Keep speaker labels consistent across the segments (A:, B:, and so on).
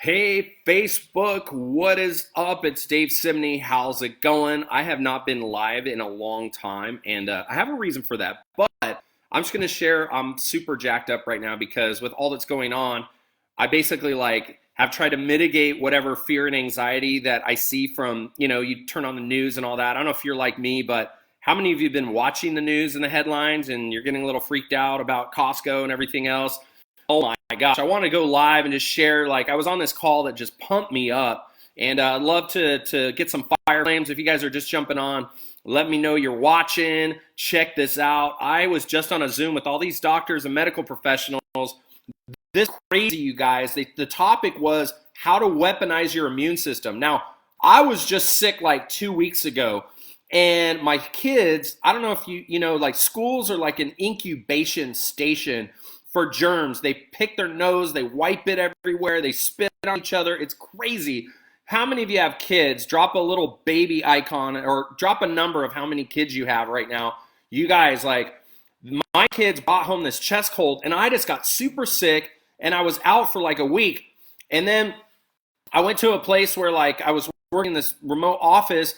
A: Hey, Facebook, what is up? It's Dave Simney. How's it going? I have not been live in a long time, and I have a reason for that. But I'm just going to share. I'm super jacked up right now because with all that's going on, I basically have tried to mitigate whatever fear and anxiety that I see from, you turn on the news and all that. I don't know if you're like me, but how many of you have been watching the news and the headlines and you're getting a little freaked out about Costco and everything else? Oh my gosh, I want to go live and just share. Like, I was on this call that just pumped me up, and I'd love to get some fire flames. If you guys are just jumping on, let me know you're watching. Check this out. I was just on a Zoom with all these doctors and medical professionals. This is crazy, you guys. The topic was how to weaponize your immune system. Now, I was just sick like 2 weeks ago, and my kids, I don't know if like schools are like an incubation station for germs. They pick their nose, they wipe it everywhere, they spit on each other. It's crazy. How many of you have kids? Drop a little baby icon or drop a number of how many kids you have right now. You guys, like, my kids brought home this chest cold, and I just got super sick, and I was out for like a week. And then I went to a place where like I was working in this remote office,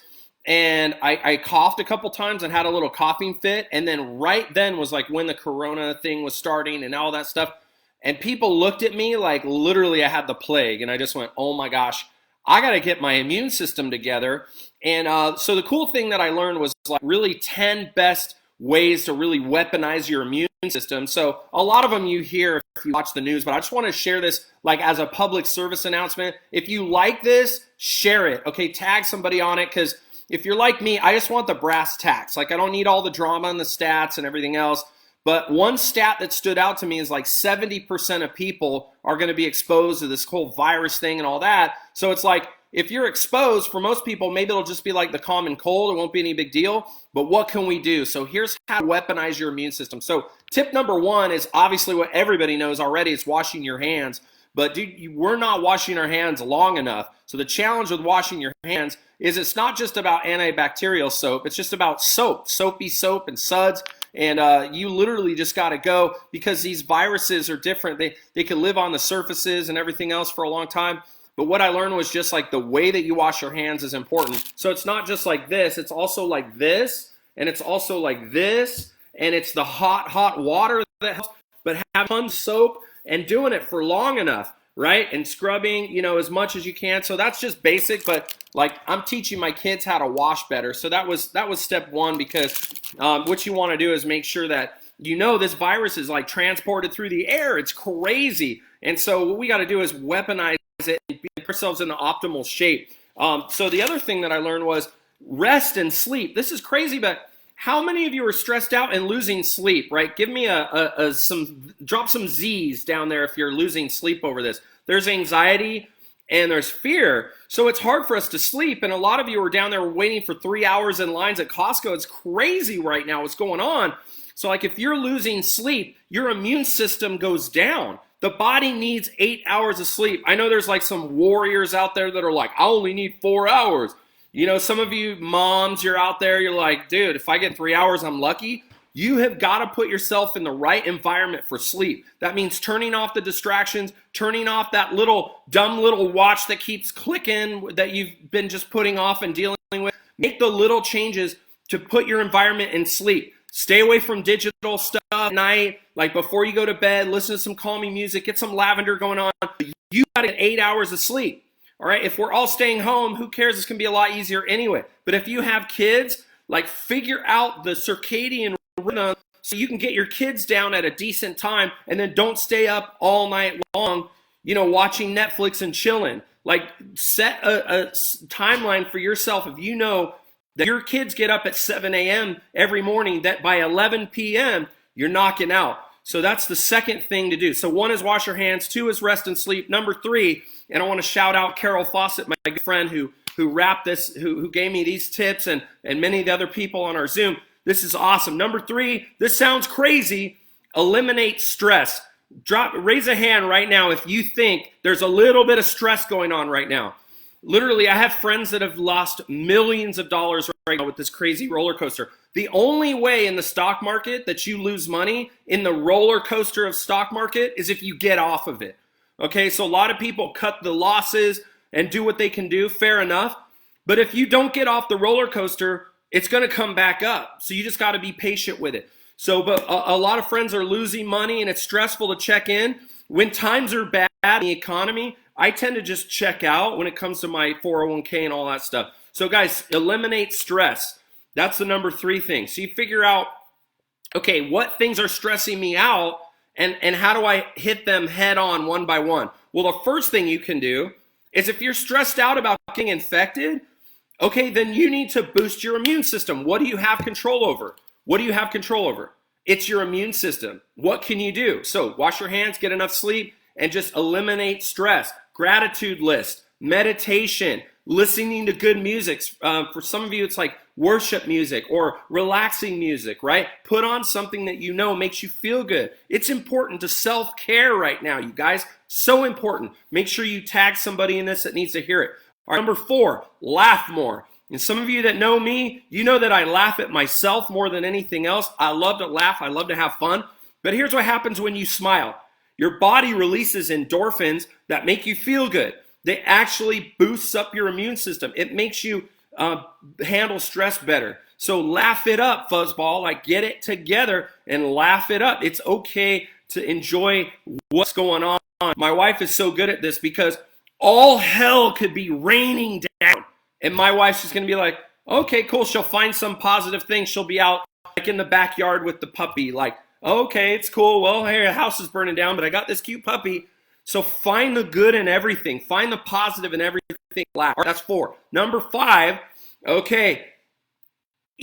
A: and I coughed a couple times and had a little coughing fit. And then right then was like when the corona thing was starting and all that stuff. And people looked at me like literally I had the plague. And I just went, oh my gosh, I got to get my immune system together. And so the cool thing that I learned was like really 10 best ways to really weaponize your immune system. So a lot of them you hear if you watch the news, but I just want to share this like as a public service announcement. If you like this, share it. Okay, tag somebody on it, because if you're like me, I just want the brass tacks. Like, I don't need all the drama and the stats and everything else. But one stat that stood out to me is like 70% of people are going to be exposed to this whole virus thing and all that. So it's like, if you're exposed, for most people, maybe it'll just be like the common cold. It won't be any big deal. But what can we do? So here's how to weaponize your immune system. So tip number one is obviously what everybody knows already. It's washing your hands. But dude, we're not washing our hands long enough. So the challenge with washing your hands is it's not just about antibacterial soap. It's just about soap, soapy soap and suds. And you literally just got to go, because these viruses are different. They can live on the surfaces and everything else for a long time. But what I learned was just like the way that you wash your hands is important. So it's not just like this. It's also like this. And it's also like this. And it's the hot water that helps. But have fun soap and doing it for long enough, right? And scrubbing, as much as you can. So that's just basic, but like I'm teaching my kids how to wash better. So that was step one, because what you want to do is make sure that this virus is like transported through the air. It's crazy. And so what we got to do is weaponize it and get ourselves in the optimal shape. So the other thing that I learned was rest and sleep. This is crazy, but how many of you are stressed out and losing sleep, right? Give me drop some Z's down there if you're losing sleep over this. There's anxiety and there's fear. So it's hard for us to sleep. And a lot of you are down there waiting for 3 hours in lines at Costco. It's crazy right now what's going on. So like if you're losing sleep, your immune system goes down. The body needs 8 hours of sleep. I know there's like some warriors out there that are like, I only need 4 hours. Some of you moms, you're out there, you're like, dude, if I get 3 hours, I'm lucky. You have got to put yourself in the right environment for sleep. That means turning off the distractions, turning off that dumb little watch that keeps clicking that you've been just putting off and dealing with. Make the little changes to put your environment in sleep. Stay away from digital stuff at night. Like before you go to bed, listen to some calming music, get some lavender going on. You got to get 8 hours of sleep. All right, if we're all staying home, who cares? It's going to be a lot easier anyway. But if you have kids, like figure out the circadian rhythm so you can get your kids down at a decent time, and then don't stay up all night long, watching Netflix and chilling. Like set a timeline for yourself. If you know that your kids get up at 7 a.m. every morning, that by 11 p.m. you're knocking out. So that's the second thing to do. So one is wash your hands. Two is rest and sleep. Number three, and I want to shout out Carol Fawcett, my good friend who wrapped this, who gave me these tips, and many of the other people on our Zoom. This is awesome. Number three, this sounds crazy. Eliminate stress. Raise a hand right now if you think there's a little bit of stress going on right now. Literally, I have friends that have lost millions of dollars right now with this crazy roller coaster. The only way in the stock market that you lose money in the roller coaster of stock market is if you get off of it. Okay, so a lot of people cut the losses and do what they can do, fair enough. But if you don't get off the roller coaster, it's going to come back up. So you just got to be patient with it. So, but a lot of friends are losing money and it's stressful to check in. When times are bad in the economy, I tend to just check out when it comes to my 401k and all that stuff. So guys, eliminate stress. That's the number 3 thing. So you figure out, okay, what things are stressing me out and how do I hit them head on one by one? Well, the first thing you can do is if you're stressed out about getting infected, okay, then you need to boost your immune system. What do you have control over? What do you have control over? It's your immune system. What can you do? So wash your hands, get enough sleep, and just eliminate stress. Gratitude list, meditation, listening to good music. For some of you, it's like worship music or relaxing music, right? Put on something that you know makes you feel good. It's important to self-care right now, you guys. So important. Make sure you tag somebody in this that needs to hear it. All right, number 4, laugh more. And some of you that know me, you know that I laugh at myself more than anything else. I love to laugh. I love to have fun. But here's what happens when you smile. Your body releases endorphins that make you feel good. They actually boosts up your immune system. It makes you handle stress better. So laugh it up, fuzzball. Like, get it together and laugh it up. It's okay to enjoy what's going on. My wife is so good at this because all hell could be raining down. And my wife's just going to be like, okay, cool. She'll find some positive thing. She'll be out like in the backyard with the puppy. Like, okay, it's cool. Well, hey, the house is burning down, but I got this cute puppy. So find the good in everything. Find the positive in everything. That's 4. Number 5, okay,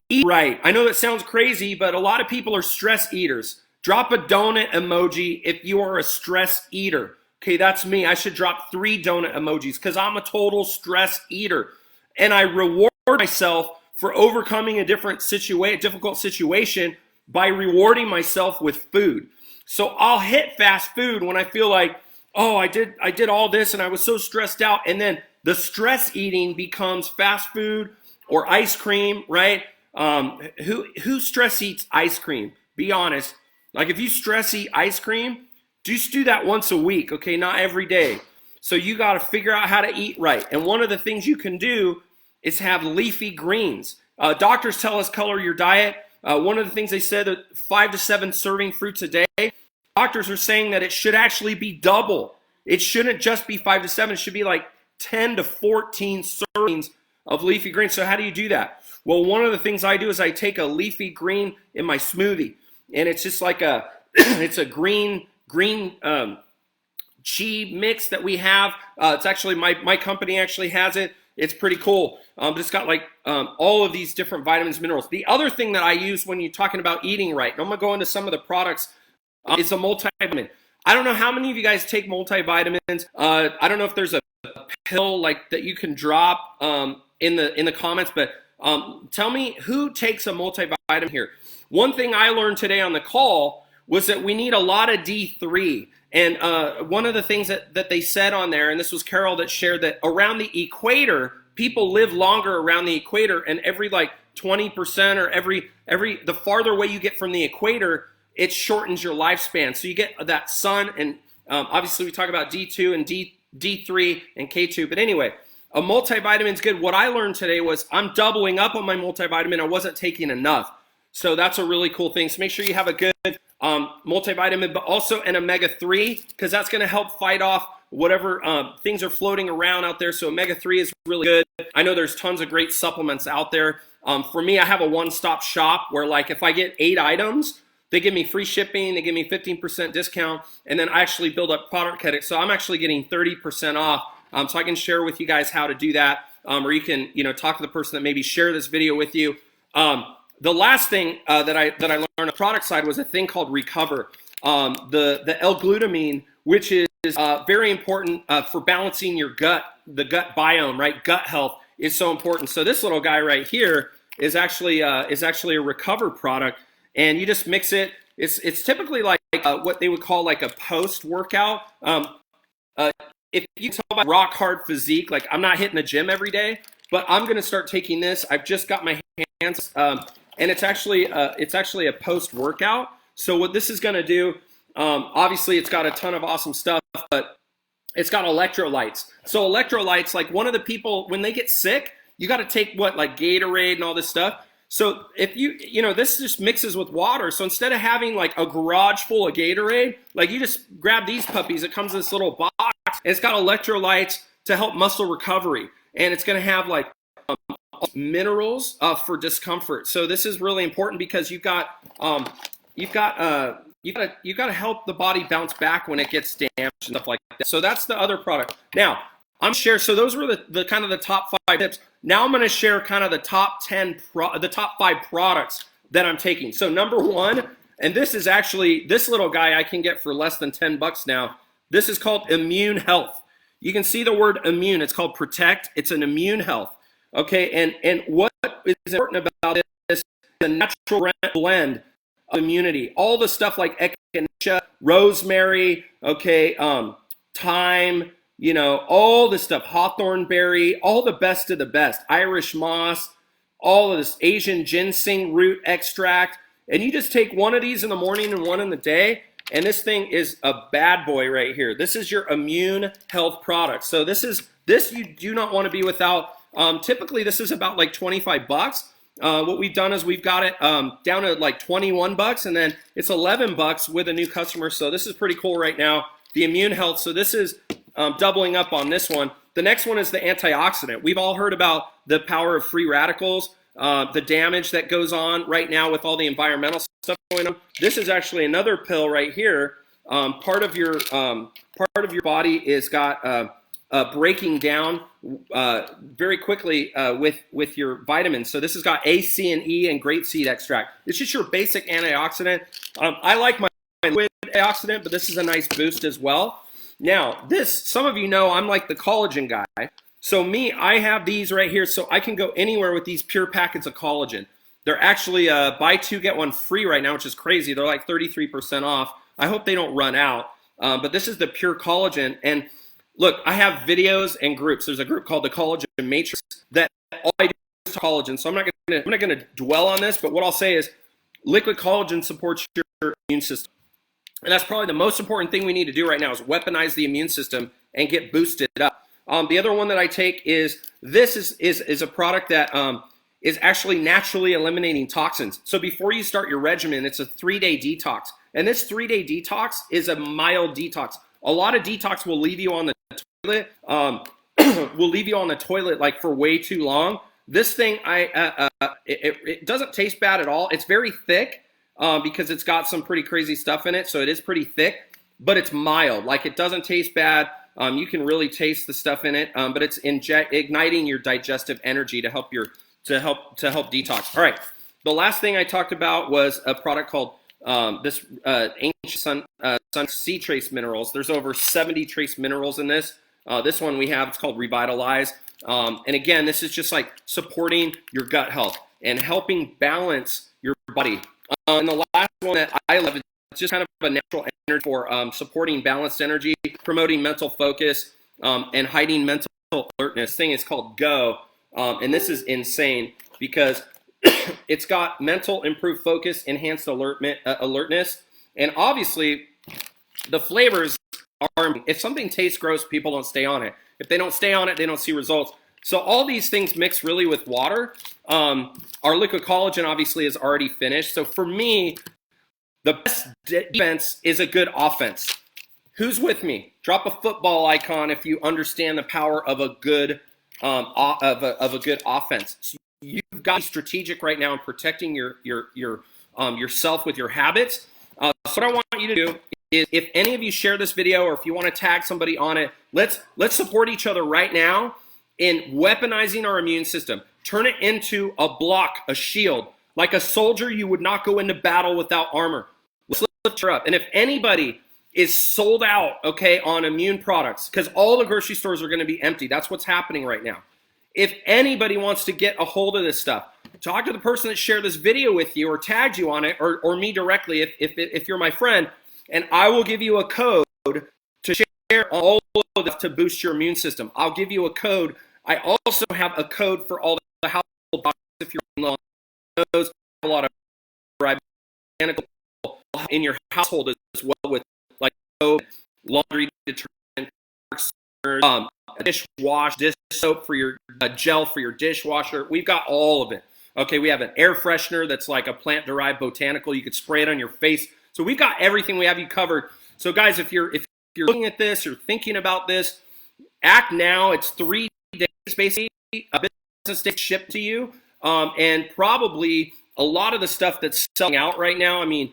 A: eat right. I know that sounds crazy, but a lot of people are stress eaters. Drop a donut emoji if you are a stress eater. Okay, that's me. I should drop 3 donut emojis because I'm a total stress eater. And I reward myself for overcoming a difficult situation by rewarding myself with food. So I'll hit fast food when I feel like, oh, I did all this and I was so stressed out. And then the stress eating becomes fast food or ice cream, right? Who stress eats ice cream? Be honest. Like if you stress eat ice cream, just do that once a week, okay? Not every day. So you got to figure out how to eat right. And one of the things you can do is have leafy greens. Doctors tell us color your diet. One of the things they said that 5 to 7 serving fruits a day. Doctors are saying that it should actually be double. It shouldn't just be 5 to 7. It should be like 10 to 14 servings of leafy greens. So how do you do that? Well, one of the things I do is I take a leafy green in my smoothie, and it's just like it's a green chi mix that we have. It's actually my company actually has it. It's pretty cool. But it's got like all of these different vitamins, minerals. The other thing that I use when you're talking about eating right, and I'm gonna go into some of the products, is a multivitamin. I don't know how many of you guys take multivitamins. I don't know if there's a pill like that you can drop in the comments, but tell me who takes a multivitamin here. One thing I learned today on the call was that we need a lot of D3. And one of the things that they said on there, and this was Carol that shared, that around the equator, people live longer around the equator, and every like 20% or every the farther away you get from the equator, it shortens your lifespan. So you get that sun, and obviously we talk about D2 and D3 and K2. But anyway, a multivitamin is good. What I learned today was I'm doubling up on my multivitamin. I wasn't taking enough. So that's a really cool thing. So make sure you have a good multivitamin, but also an omega-3, because that's going to help fight off whatever things are floating around out there. So omega-3 is really good. I know there's tons of great supplements out there. For me, I have a one-stop shop where, like, if I get 8 items, they give me free shipping, they give me 15% discount, and then I actually build up product credit. So I'm actually getting 30% off. So I can share with you guys how to do that, or you can, talk to the person that maybe share this video with you. The last thing that I learned on the product side was a thing called Recover. The L-glutamine, which is very important for balancing your gut, the gut biome, right? Gut health is so important. So this little guy right here is actually a Recover product, and you just mix it. It's typically like what they would call like a post-workout. If you talk about rock hard physique, like I'm not hitting the gym every day, but I'm gonna start taking this. I've just got my hands, and it's actually a post-workout. So what this is gonna do, obviously it's got a ton of awesome stuff, but It's got electrolytes. So electrolytes, like one of the people, when they get sick, you got to take what, like Gatorade and all this stuff. So if this just mixes with water. So instead of having like a garage full of Gatorade, like you just grab these puppies. It comes in this little box. And it's got electrolytes to help muscle recovery. And it's going to have like minerals for discomfort. So this is really important because you've got to help the body bounce back when it gets damaged and stuff like that. So that's the other product. Now I'm share. So those were the kind of the top 5 tips. Now I'm going to share kind of the top 5 products that I'm taking. So number 1, and this is actually, this little guy I can get for less than $10 now. This is called Immune Health. You can see the word immune. It's called Protect. It's an immune health. Okay, and what is important about this is the natural blend of immunity. All the stuff like echinacea, rosemary, okay, thyme, all this stuff, hawthorn berry, all the best of the best, Irish moss, all of this Asian ginseng root extract. And you just take one of these in the morning and one in the day, and this thing is a bad boy right here. This is your immune health product. So this you do not want to be without. Typically, this is about like $25. What we've done is we've got it down to like $21, and then it's $11 with a new customer. So this is pretty cool right now. The immune health. So this is doubling up on this one. The next one is the antioxidant. We've all heard about the power of free radicals, the damage that goes on right now with all the environmental stuff going on. This is actually another pill right here. Part of your body is got breaking down very quickly with your vitamins. So this has got A, C, and E and grapeseed extract. It's just your basic antioxidant. I like my liquid antioxidant, but this is a nice boost as well. Now, some of you know I'm like the collagen guy. So I have these right here, so I can go anywhere with these pure packets of collagen. They're actually buy 2, get 1 free right now, which is crazy. They're like 33% off. I hope they don't run out. But this is the pure collagen. And look, I have videos and groups. There's a group called the Collagen Matrix that all I do is collagen. So I'm not going to dwell on this, but what I'll say is liquid collagen supports your immune system. And that's probably the most important thing we need to do right now is weaponize the immune system and get boosted up. The other one that I take is a product that is actually naturally eliminating toxins. So before you start your regimen, it's a 3-day detox. And this 3-day detox is a mild detox. A lot of detox will leave you on the toilet, like for way too long. This thing, it doesn't taste bad at all. It's very thick because it's got some pretty crazy stuff in it. So it is pretty thick, but it's mild. Like it doesn't taste bad. You can really taste the stuff in it, but it's igniting your digestive energy to help detox. All right. The last thing I talked about was a product called Ancient Sun Sea Trace Minerals. There's over 70 trace minerals in this. This one we have, it's called Revitalize. And again, this is just like supporting your gut health and helping balance your body. And the last one that I love is just kind of a natural energy for supporting balanced energy, promoting mental focus, and hiding mental alertness. This thing is called Go. And this is insane because it's got mental improved focus, enhanced alertness, and obviously the flavors are, if something tastes gross, people don't stay on it. If they don't stay on it, they don't see results. So all these things mix really with water. Our liquid collagen obviously is already finished. So for me, the best defense is a good offense. Who's with me? Drop a football icon if you understand the power of a good good offense. So you've got to be strategic right now in protecting yourself with your habits. So what I want you to do is, if any of you share this video or if you want to tag somebody on it, let's support each other right now in weaponizing our immune system. Turn it into a block, a shield. Like a soldier, you would not go into battle without armor. Let's lift her up. And if anybody is sold out, okay, on immune products, because all the grocery stores are going to be empty. That's what's happening right now. If anybody wants to get a hold of this stuff, talk to the person that shared this video with you or tagged you on it, or me directly if you're my friend, and I will give you a code to share all of this to boost your immune system. I'll give you a code. I also have a code for all the household products if you're in those. A lot of in your household as well with like laundry detergent, a dish soap for your gel for your dishwasher. We've got all of it. Okay, we have an air freshener that's like a plant-derived botanical. You could spray it on your face. So we've got everything. We have you covered. So guys, if you're looking at this or thinking about this, act now. It's 3 days basically. A business day shipped to you, and probably a lot of the stuff that's selling out right now. I mean,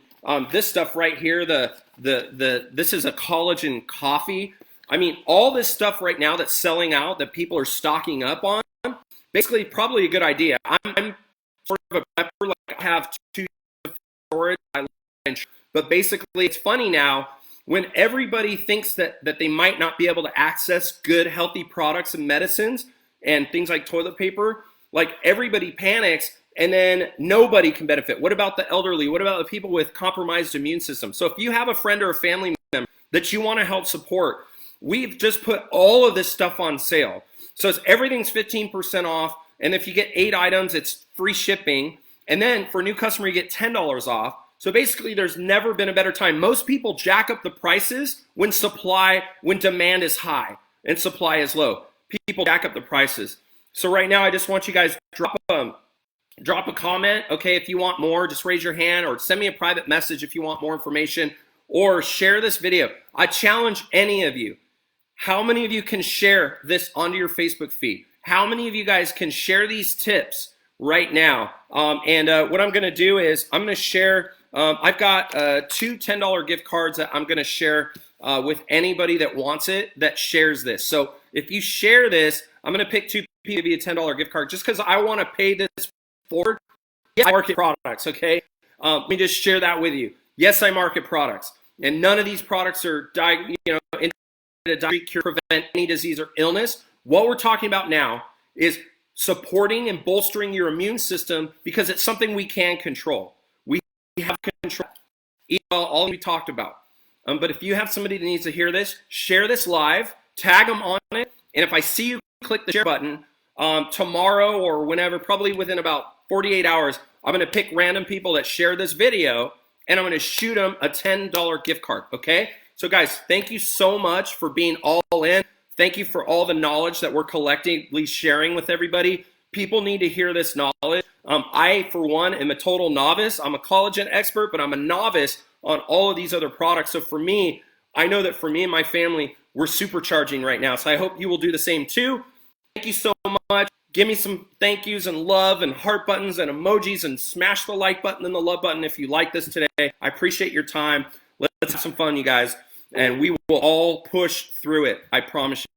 A: this stuff right here, this is a collagen coffee. I mean, all this stuff right now that's selling out that people are stocking up on, basically probably a good idea. I'm sort of a prepper, like I have 2 storage, but basically it's funny now when everybody thinks that they might not be able to access good, healthy products and medicines and things like toilet paper, like everybody panics and then nobody can benefit. What about the elderly? What about the people with compromised immune systems? So if you have a friend or a family member that you want to help support, we've just put all of this stuff on sale. So everything's 15% off. And if you get 8 items, it's free shipping. And then for a new customer, you get $10 off. So basically, there's never been a better time. Most people jack up the prices when demand is high and supply is low. People jack up the prices. So right now, I just want you guys to drop a comment. Okay, if you want more, just raise your hand or send me a private message if you want more information, or share this video. I challenge any of you. How many of you can share this onto your Facebook feed? How many of you guys can share these tips right now? What I'm going to do is I'm going to share. I've got 2 $10 gift cards that I'm going to share with anybody that wants it, that shares this. So if you share this, I'm going to pick 2 people to give you a $10 gift card just because I want to pay this forward. Yes, I market products, okay? Let me just share that with you. Yes, I market products. And none of these products are intended to cure, prevent any disease or illness. What we're talking about now is supporting and bolstering your immune system because it's something we can control. We have control. All we talked about. But if you have somebody that needs to hear this, share this live, tag them on it, and if I see you click the share button tomorrow or whenever, probably within about 48 hours, I'm going to pick random people that share this video, and I'm going to shoot them a $10 gift card, okay? So guys, thank you so much for being all in. Thank you for all the knowledge that we're collectively sharing with everybody. People need to hear this knowledge. I, for one, am a total novice. I'm a collagen expert, but I'm a novice on all of these other products. So for me, I know that for me and my family, we're supercharging right now. So I hope you will do the same too. Thank you so much. Give me some thank yous and love and heart buttons and emojis, and smash the like button and the love button if you like this today. I appreciate your time. Let's have some fun, you guys. And we will all push through it. I promise you.